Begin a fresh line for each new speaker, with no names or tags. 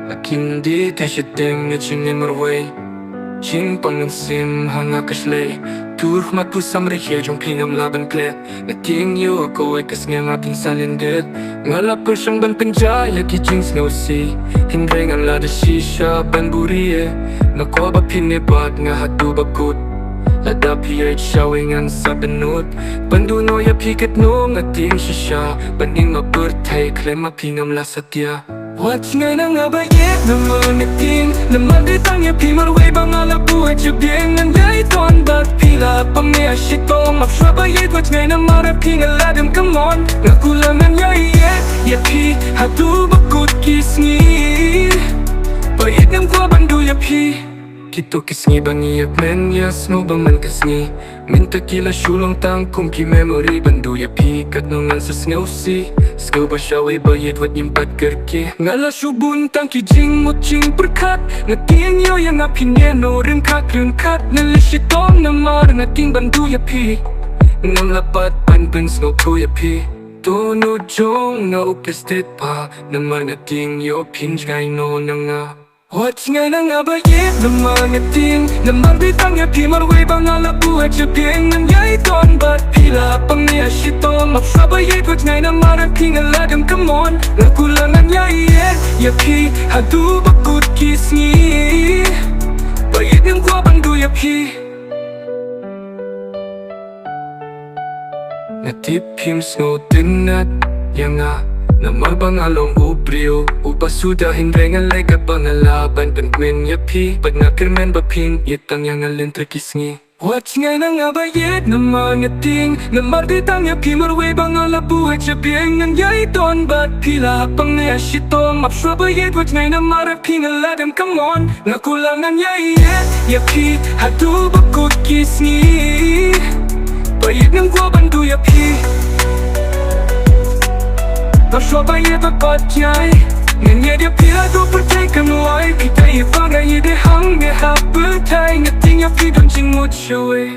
Lakin di tashideng na chinin marway Ching pangang sim hanga kashlay Tur matu samrikya jong pinam laban klet Nating yu ako ay kasngay aking salindit Ngalapur siyang ban penjaya ki ching snowsi Hindray nga lada shisha ban buriye Nakoba pinibat nga hatu bakut Lada PH shawingan sa benut Banduno ya piket no ngating shisha Baning maburtay klem mapingam la satya What's ngay na nga ba yet na mangating Naman ditang ya pimarway bang alabuhay Chubiyeng nanday ton Ba't pila pang niya shitong Mapswa ba yet what's ngay na maraping Aladam come on Nakulangan ya yet Yapi hatu bakut kisngi Bayit ng kwa bandu yapi Kito kisngi bangi yak men ya snow bang man kisngi Minta kila shulong tang kung ki memory bandu yapi Kat nungan sa snow si Skill ba shaway bayit wat nyimpat kerki Ngala shubun tang ki jing mo ching berkat Ngating yo yang apineno ringkat Nalishitong na mar ngating bandu yapi Ngam lapat pan ben snow to yapi Tono jong na upestit pa Naman nating yo pinjay no na nga What's ngay na nga ba yet na mangating Naman bitang ya pimarway bang alabuhay Chubiyeng nangyay ton Ba't pila pang niya shitong Mapswa ba yet what's ngay na maraping Aladam come on Nakulangan ya yet Yapi hadu bakut kisngi Bayit ng kwa bandu yapi Natipim snow dinat Yang nga Namal bang along ubriyo Upa sudah hindray nga lay kat bang alaban Pangwin yapi Pag nakirmen bapin Yitang yang alin trakisngi What's ngay na nga ba yet na mangating Namar ditang yapi marway bang alabuhay Chubiyeng nangyay ton Ba't pila pang niya shitong Mapswa ba yet what's ngay na maraping Aladam come on Nakulangan ya yet Yapi hatu bakut kisngi Bayit ng kwa bandu yapi Mapswa ba yet bapat jay Nganya dia pila do percay kanuay Kita ifang gaya de hang de hap bertay Ngating yapi don ching mut shaway